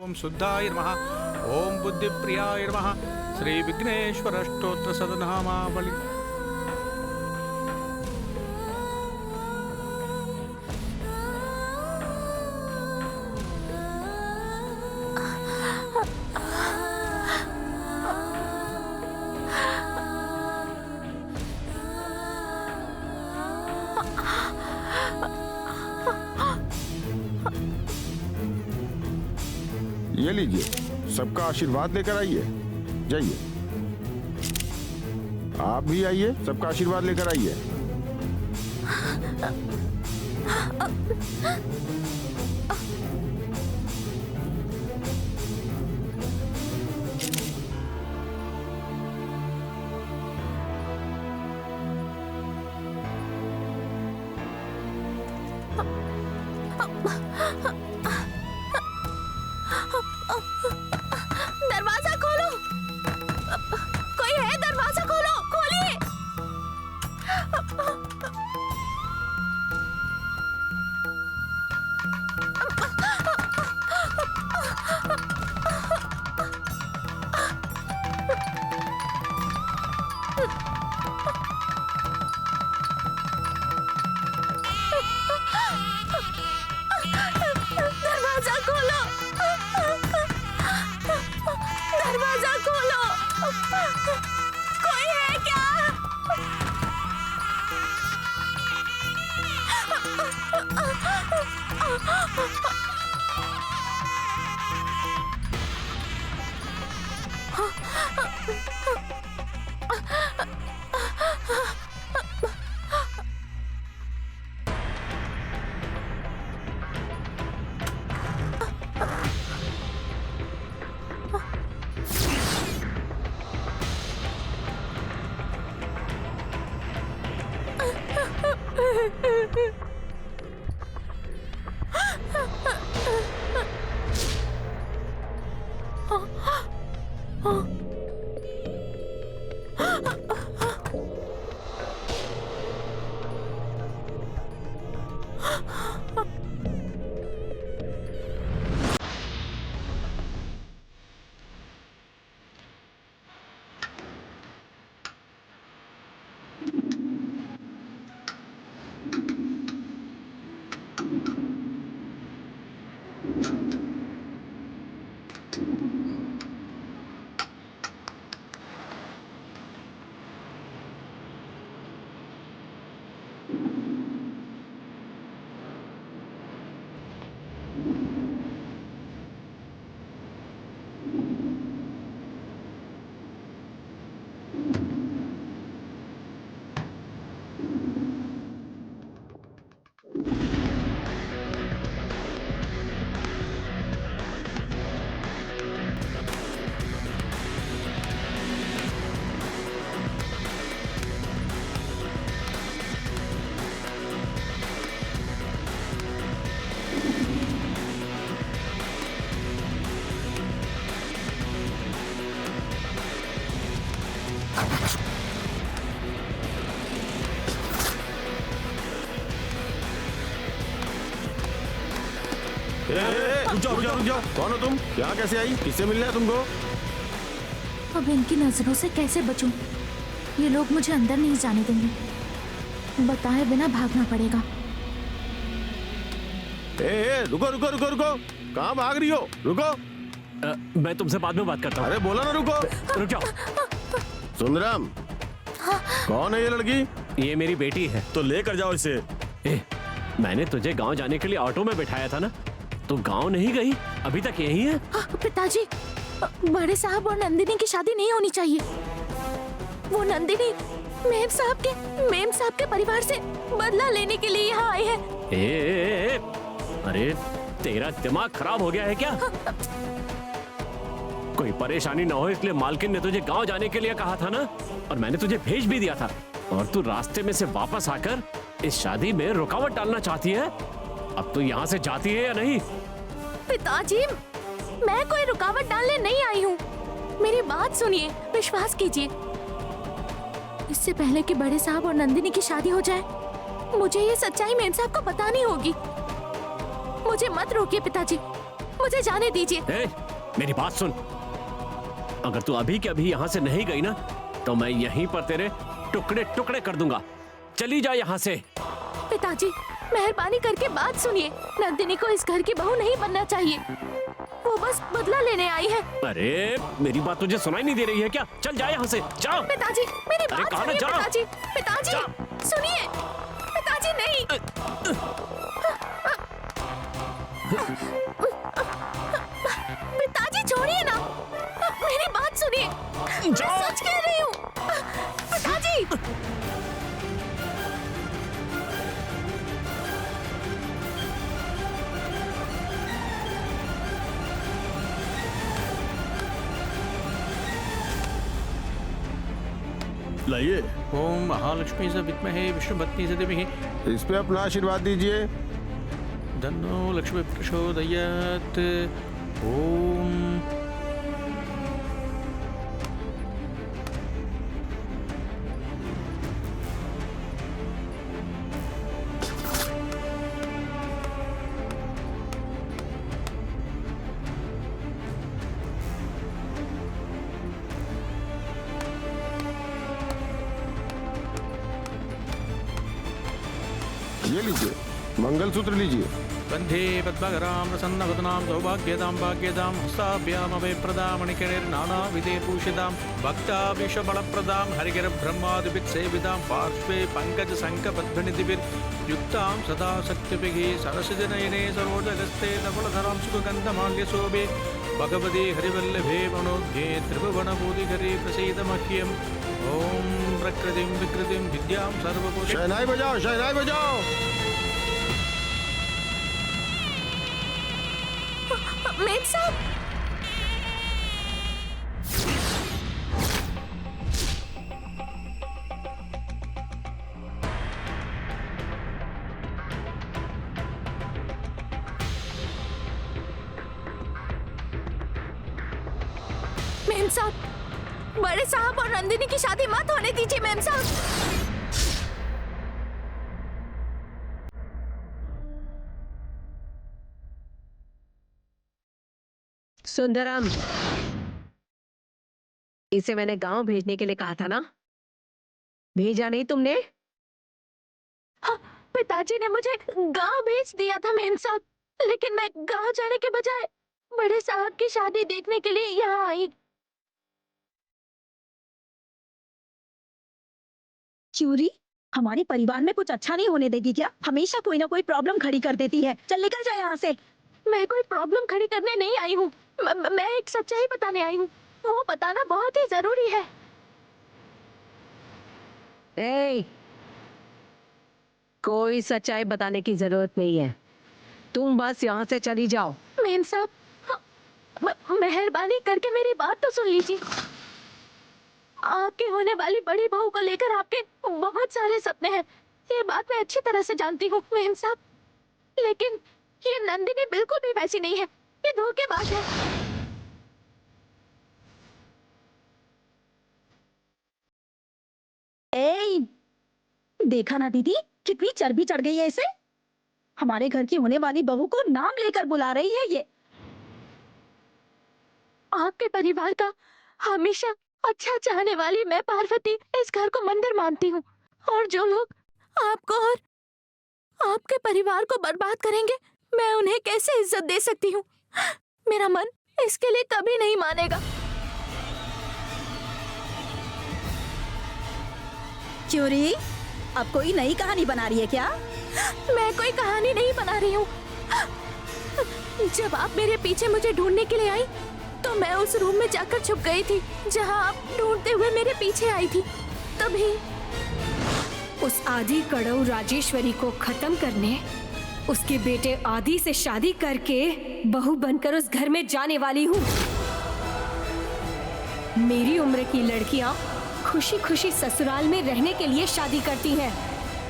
ओम शुद्धाय नमः, ओम बुद्धिप्रियाय नमः। श्री विघ्नेश्वर स्तोत्र सदनामावली। ये लीजिए, सबका आशीर्वाद लेकर आइए। जाइए, आप भी आइए, सबका आशीर्वाद लेकर आइए। दरवाजा खोलो, कोई है? दरवाजा खोलो, खोलिए। दरवाजा खोलो, दरवाजा खोलो, कोई है क्या? रुक जाओ। कौन हो तुम? यहाँ कैसे आई? किससे मिलना है तुमको? अब इनकी नजरों से कैसे बचूं? ये लोग मुझे अंदर नहीं जाने देंगे। बताए बिना भागना पड़ेगा। रुको। कहाँ भाग रही हो? रुको। मैं तुमसे बाद में बात करता हूँ। अरे बोला ना रुको। रुक जाओ। सुंदरम, कौन है ये लड़की? ये मेरी बेटी है। तो लेकर जाओ इसे। मैंने तुझे गांव जाने के लिए ऑटो में बिठाया था ना, तू गांव नहीं गई? अभी तक यही है? पिताजी, बड़े साहब और नंदिनी की शादी नहीं होनी चाहिए। वो नंदिनी मेम साहब के परिवार से बदला लेने के लिए यहाँ आए हैं। अरे तेरा दिमाग खराब हो गया है क्या? कोई परेशानी ना हो इसलिए मालकिन ने तुझे गांव जाने के लिए कहा था ना, और मैंने तुझे भेज भी दिया था, और तू रास्ते में से वापस आकर इस शादी में रुकावट डालना चाहती है। अब तू यहाँ से जाती है या नहीं? पिताजी, मैं कोई रुकावट डालने नहीं आई हूँ। मेरी बात सुनिए, विश्वास कीजिए। इससे पहले कि बड़े साहब और नंदिनी की शादी हो जाए, मुझे ये सच्चाई मेम साहब को बतानी होगी। मुझे मत रोकिए पिताजी, मुझे जाने दीजिए। मेरी बात सुन, अगर तू अभी के अभी यहाँ से नहीं गई ना तो मैं यहीं पर तेरे टुकड़े टुकड़े कर दूंगा। चली जा यहाँ से। पिताजी, मेहरबानी करके बात सुनिए। नंदिनी को इस घर की बहू नहीं बनना चाहिए। वो बस बदला लेने आई है। अरे मेरी बात तुझे सुनाई नहीं दे रही है क्या? चल जा यहाँ से, जा। पिताजी, मेरी अरे बात कहाँ ना सुनिए। जा। पिताजी, पिताजी, सुनिए। पिताजी नहीं। पिताजी छोड़िए ना, मेरी बात सुनिए। मैं सच कह रही हूँ। पिताजी। लाइए, ओम महालक्ष्मी से विद्महे विष्णुपत्नी से धीमहि इस पे अपना आशीर्वाद दीजिए। तन्नो लक्ष्मी प्रचोदयात्। ओम ये लीजिए, मंगलसूत्र लीजिए। बंधे पद्मकरां प्रसन्नवदनां सौभाग्यदां भाग्यदां हस्ताभ्यामभयप्रदां मणिकणैर्नानाविधे भूषितां भक्ताभिषबलप्रदां हरिगिरब्रह्मादिभित्सेवितां पार्श्वे पङ्कजशङ्खपद्मनिधिभिर्युक्तां सदा शक्तिभिः सरसिजनयने सरोजगस्ते धवलधरां सुगन्धमाल्यशोभे भगवती हरिवल्लभे मनोज्ञे त्रिभुवनबोधिघरे प्रसीद मह्यम्। ॐ प्रकृतिं विकृतिं विद्यां सर्वभूत। शहनाई बजाओ, शहनाई बजाओ। मेम साहब, मेम साहब, बड़े साहब और नंदिनी की शादी मत होने दीजिए मेम साहब। सुंदरम, इसे मैंने गांव भेजने के लिए कहा था ना? भेजा नहीं तुमने? हाँ, पिताजी ने मुझे गांव भेज दिया था मेम साहब, लेकिन मैं गांव जाने के बजाय बड़े साहब की शादी देखने के लिए यहाँ आई। क्यूरी, हमारे परिवार में कुछ अच्छा नहीं होने देगी क्या? हमेशा कोई ना कोई प्रॉब्लम खड़ी कर देती है। चल निकल जा यहाँ से। मैं कोई प्रॉब्लम खड़ी करने नहीं आई हूँ। मैं एक सच्चाई बताने आई हूँ। वो बताना बहुत ही जरूरी है। ए, कोई सच्चाई बताने की जरूरत नहीं है। तुम बस यहाँ से चली जाओ। मेम साहब, मेहरबानी करके मेरी बात तो सुन लीजिए। आपके होने वाली बड़ी बहू को लेकर आपके बहुत सारे सपने हैं। ये बात मैं अच्छी तरह से जानती हूँ मेम साहब, लेकिन ये नंदिनी बिल्कुल भी वैसी नहीं है। ये धोखेबाज है। ए, देखा ना दीदी, कितनी चर्बी चढ़ गई है इसे। हमारे घर की होने वाली बहू को नाम लेकर बुला रही है ये। आपके परिवार का हमेशा अच्छा चाहने वाली मैं पार्वती इस घर को मंदिर मानती हूँ, और जो लोग आपको और आपके परिवार को बर्बाद करेंगे, मैं उन्हें कैसे इज्जत दे सकती हूँ? मेरा मन इसके लिए कभी नहीं मानेगा। क्यूरी, अब कोई नई कहानी बना रही है क्या? मैं कोई कहानी नहीं बना रही हूँ। जब आप मेरे पीछे मुझे ढूंढने के लिए आई, तो मैं उस रूम में जाकर छुप गई थी जहाँ आप ढूंढते हुए मेरे पीछे आई थी। तभी उस आदि कड़ऊ राजेश्वरी को खत्म करने, उसके बेटे आदि से शादी करके बहू बनकर उस घर में जाने वाली हूँ। मेरी उम्र की लड़कियां खुशी खुशी ससुराल में रहने के लिए शादी करती हैं,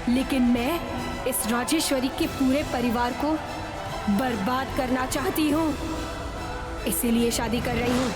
लेकिन मैं इस राजेश्वरी के पूरे परिवार को बर्बाद करना चाहती हूँ, इसीलिए शादी कर रही हूँ।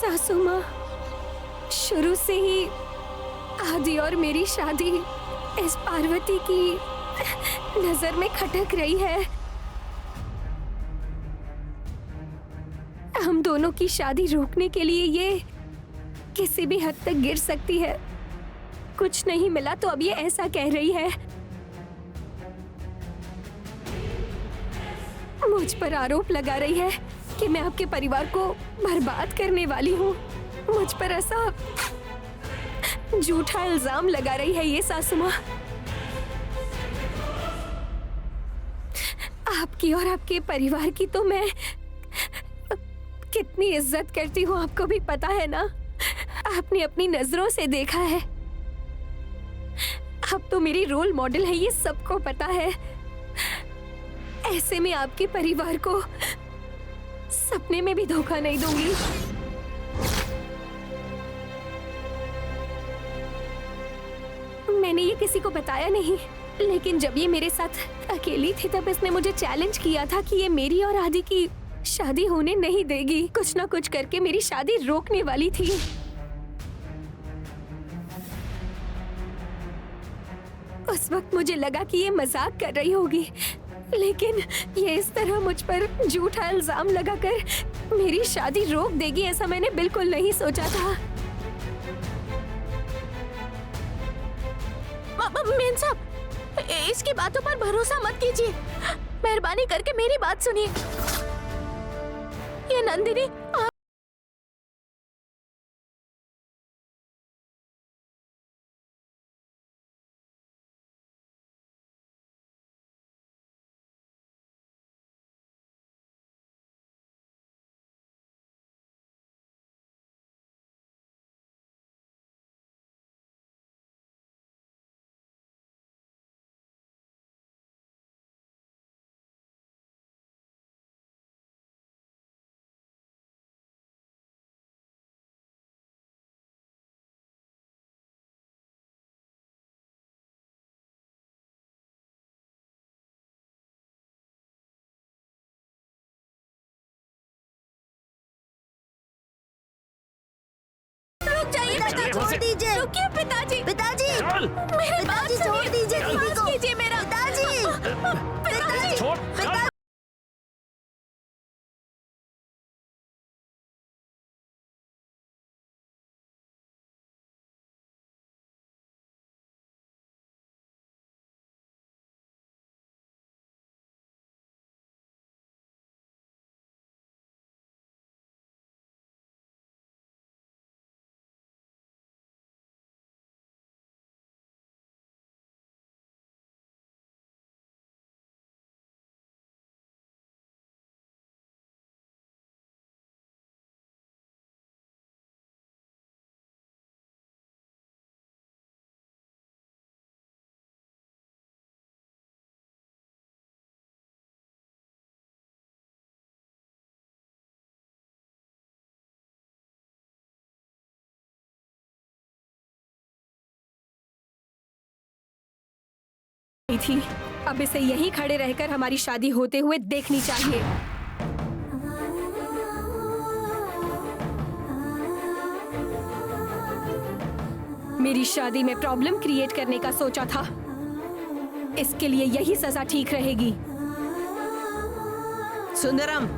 सासू माँ, शुरू से ही आदि और मेरी शादी इस पार्वती की नजर में खटक रही है। हम दोनों की शादी रोकने के लिए ये किसी भी हद तक गिर सकती है। कुछ नहीं मिला तो अब ये ऐसा कह रही है। मुझ पर आरोप लगा रही है कि मैं आपके परिवार को बर्बाद करने वाली हूँ। मुझ पर ऐसा झूठा इल्जाम लगा रही है ये सासू माँ। आपकी और आपके परिवार की तो मैं कितनी इज्जत करती हूँ आपको भी पता है ना। आपने अपनी नजरों से देखा है। आप तो मेरी रोल मॉडल है, ये सबको पता है। ऐसे में आपके परिवार को सपने में भी धोखा नहीं दूंगी। मैंने ये किसी को बताया नहीं, लेकिन जब ये मेरे साथ अकेली थी तब इसने मुझे चैलेंज किया था कि ये मेरी और आदि की शादी होने नहीं देगी। कुछ ना कुछ करके मेरी शादी रोकने वाली थी। उस वक्त मुझे लगा कि ये मजाक कर रही होगी, लेकिन ये इस तरह मुझ पर झूठा इल्जाम लगाकर मेरी शादी रोक देगी ऐसा मैंने बिल्कुल नहीं सोचा था। मेम साहब, इसकी बातों पर भरोसा मत कीजिए। मेहरबानी करके मेरी बात सुनिए। ये नंदिनी छोड़ दीजिए। रुकिए पिताजी। पिताजी मेरी बात छोड़ दीजिए। माफ कीजिए मेरा पिताजी। पिताजी छोड़। थी, अब इसे यहीं खड़े रहकर हमारी शादी होते हुए देखनी चाहिए। मेरी शादी में प्रॉब्लम क्रिएट करने का सोचा था, इसके लिए यही सजा ठीक रहेगी। सुंदरम,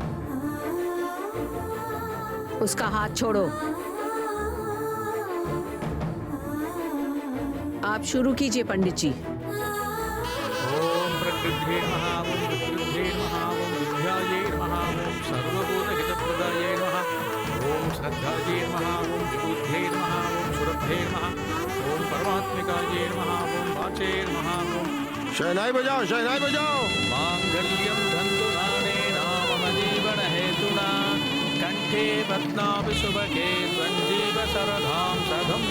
उसका हाथ छोड़ो। आप शुरू कीजिए पंडित जी। ओम प्रकृति नमः, ओम विद्युद्धे नमः, ओम विद्याये नमः, ओम सर्वभूतहितप्रदाये नमः, ओम श्रद्धाये नमः, ओम विबुद्धे नमः, ओम सुरभ्ये नमः, ओम परमात्मिकाये नमः, ओम वाचे नमः, ओम शहनाई बजाओ, शहनाई बजाओ। मांगल्यं धन्तुनानेन मम जीवनहेतुना कंठे बध्नामि शुभगे त्वञ्जीव शरदां सदम्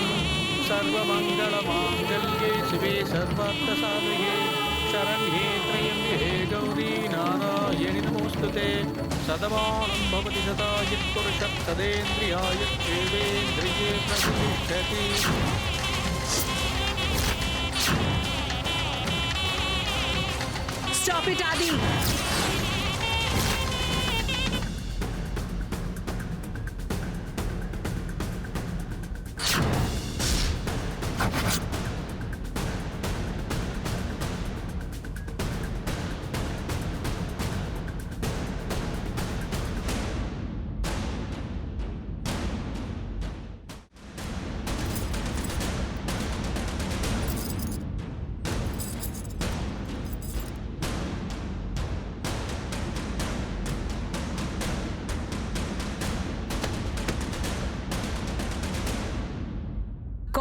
सर्वमङ्गलमाङ्गल्ये शिवे सर्वार्थसाधके शरण्ये त्र्यम्बके गौरी नारायणि नमोऽस्तुते। सदमानं भवति सदा यत्पुरुषः सदेन्द्रियाय देवेन्द्रिये प्रतिष्ठति। स्टॉप इट आदि।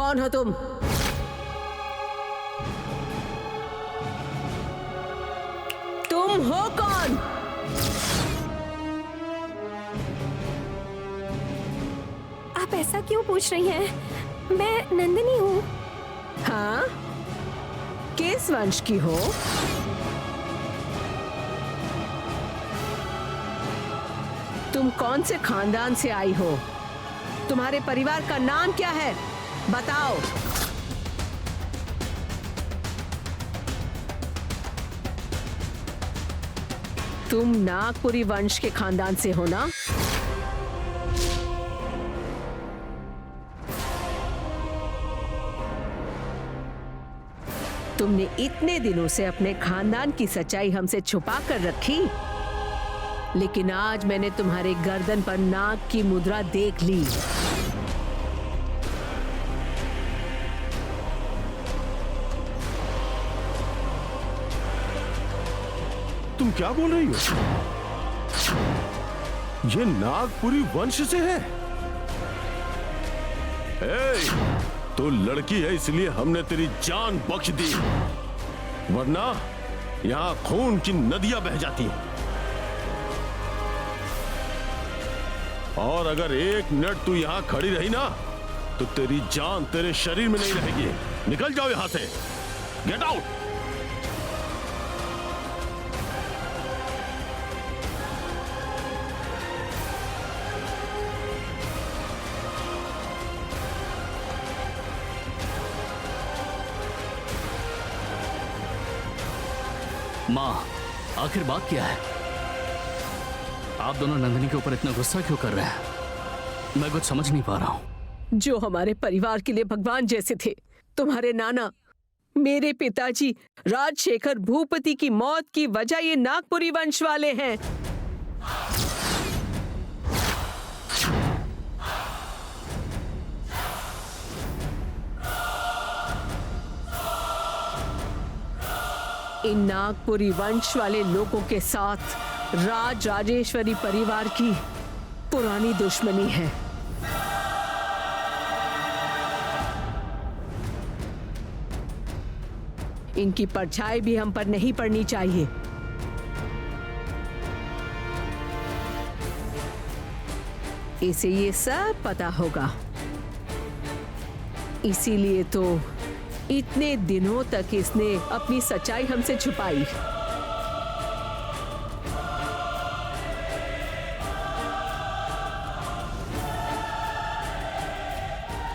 कौन हो तुम? तुम हो कौन? आप ऐसा क्यों पूछ रही हैं? मैं नंदिनी हूँ। हाँ, किस वंश की हो? तुम कौन से खानदान से आई हो? तुम्हारे परिवार का नाम क्या है? बताओ। तुम नागपुरी वंश के खानदान से हो ना? तुमने इतने दिनों से अपने खानदान की सच्चाई हमसे छुपा कर रखी, लेकिन आज मैंने तुम्हारे गर्दन पर नाग की मुद्रा देख ली। तुम क्या बोल रही हो? ये नागपुरी वंश से है? तो लड़की है इसलिए हमने तेरी जान बख्श दी, वरना यहां खून की नदियां बह जाती हैं। और अगर एक मिनट तू यहां खड़ी रही ना, तो तेरी जान तेरे शरीर में नहीं रहेगी। निकल जाओ यहां से, गेट आउट। माँ, आखिर बात क्या है? आप दोनों नंदिनी के ऊपर इतना गुस्सा क्यों कर रहे हैं? मैं कुछ समझ नहीं पा रहा हूँ। जो हमारे परिवार के लिए भगवान जैसे थे, तुम्हारे नाना, मेरे पिताजी राजशेखर भूपति की मौत की वजह ये नागपुरी वंश वाले हैं। इन नागपुरी वंश वाले लोगों के साथ राजेश्वरी परिवार की पुरानी दुश्मनी है। इनकी परछाई भी हम पर नहीं पड़नी चाहिए। इसे ये सब पता होगा, इसीलिए तो इतने दिनों तक इसने अपनी सच्चाई हमसे छुपाई।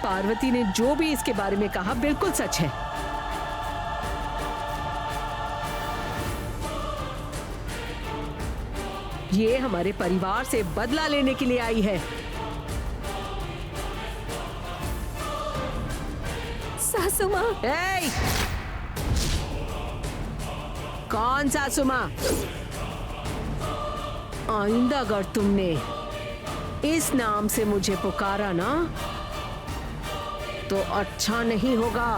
पार्वती ने जो भी इसके बारे में कहा बिल्कुल सच है। ये हमारे परिवार से बदला लेने के लिए आई है। सासू माँ। ए! कौन सासू माँ? आइंदा अगर तुमने इस नाम से मुझे पुकारा ना, तो अच्छा नहीं होगा।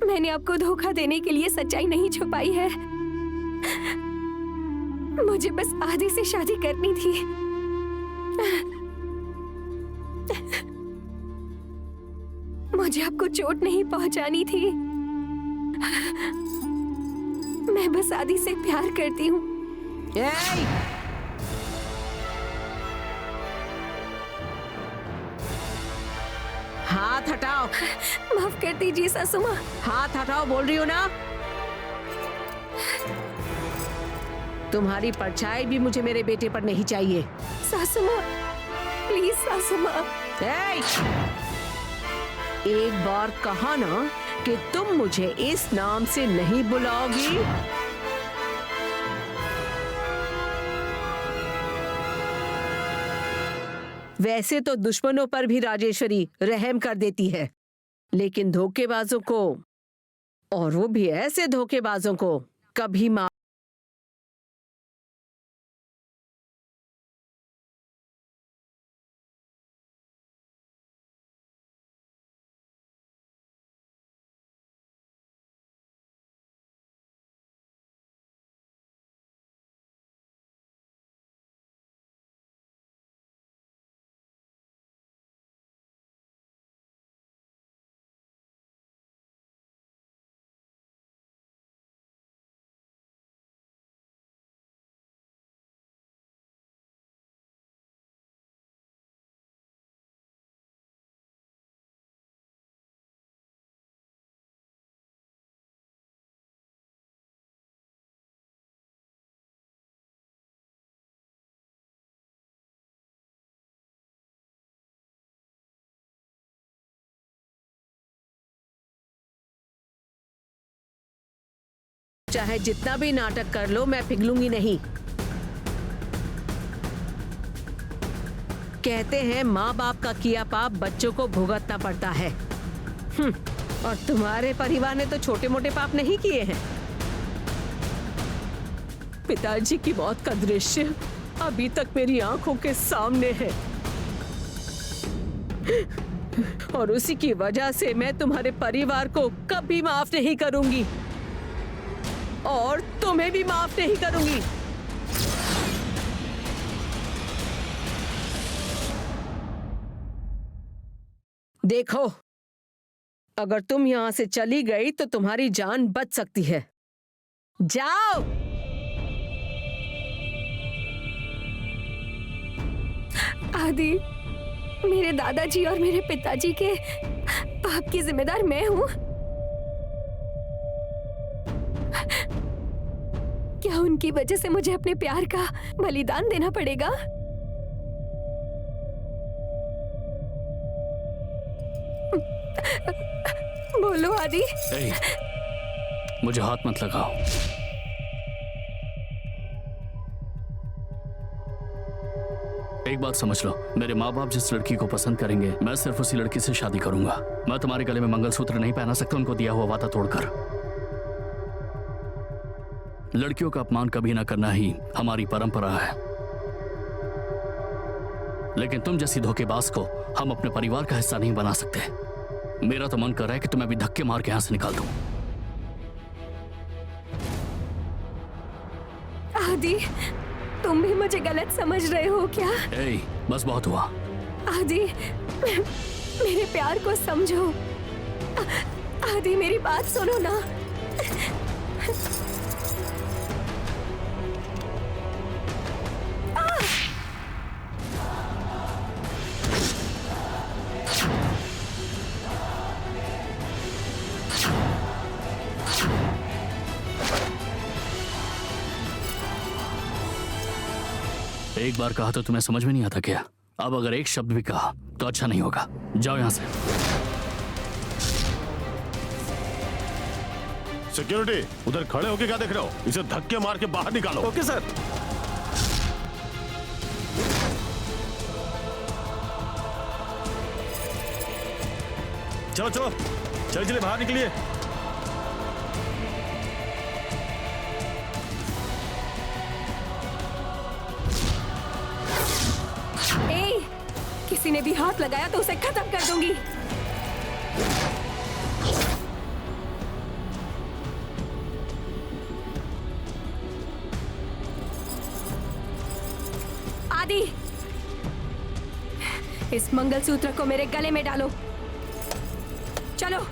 मैंने आपको धोखा देने के लिए सच्चाई नहीं छुपाई है। मुझे बस आदि से शादी करनी थी। मुझे आपको चोट नहीं पहुंचानी थी। मैं बस आदि से प्यार करती हूँ। हाथ हटाओ। माफ कर दीजिए सासू माँ। हाथ हटाओ बोल रही हो ना। तुम्हारी परछाई भी मुझे मेरे बेटे पर नहीं चाहिए। सासू माँ, प्लीज सासू माँ। एक बार कहा ना कि तुम मुझे इस नाम से नहीं बुलाओगी। वैसे तो दुश्मनों पर भी राजेश्वरी रहम कर देती है, लेकिन धोखेबाजों को, और वो भी ऐसे धोखेबाजों को, कभी माफ चाहे जितना भी नाटक कर लो, मैं पिघलूंगी नहीं। कहते हैं माँ बाप का किया पाप बच्चों को भुगतना पड़ता है। और तुम्हारे परिवार ने तो छोटे मोटे पाप नहीं किए हैं। पिताजी की मौत का दृश्य अभी तक मेरी आंखों के सामने है, और उसी की वजह से मैं तुम्हारे परिवार को कभी माफ नहीं करूंगी, और तुम्हें भी माफ नहीं करूंगी। देखो, अगर तुम यहां से चली गई तो तुम्हारी जान बच सकती है। जाओ। आदि, मेरे दादाजी और मेरे पिताजी के पाप की जिम्मेदार मैं हूं। क्या उनकी वजह से मुझे अपने प्यार का बलिदान देना पड़ेगा? बोलो आदि। ए, मुझे हाथ मत लगाओ। एक बात समझ लो, मेरे माँ बाप जिस लड़की को पसंद करेंगे, मैं सिर्फ उसी लड़की से शादी करूंगा। मैं तुम्हारे गले में मंगलसूत्र नहीं पहना सकता उनको दिया हुआ वादा तोड़कर। लड़कियों का अपमान कभी ना करना ही हमारी परंपरा है, लेकिन तुम जैसी धोखेबाज को हम अपने परिवार का हिस्सा नहीं बना सकते। मेरा तो मन कर रहा है कि तुम्हें अभी धक्के मार के यहां से निकाल दूं। आदि, तुम भी मुझे गलत समझ रहे हो क्या? ए, बस बहुत हुआ। आदि, मेरे प्यार को समझो। आदि, मेरी बात सुनो ना। एक बार कहा तो तुम्हें समझ में नहीं आता क्या? अब अगर एक शब्द भी कहा तो अच्छा नहीं होगा। जाओ यहां से। सिक्योरिटी, उधर खड़े होके क्या देख रहे हो? इसे धक्के मार के बाहर निकालो। Okay sir. चलो चलो, चलिए बाहर निकलिए। किसी ने भी हाथ लगाया तो उसे खत्म कर दूंगी। आदि, इस मंगलसूत्र को मेरे गले में डालो। चलो।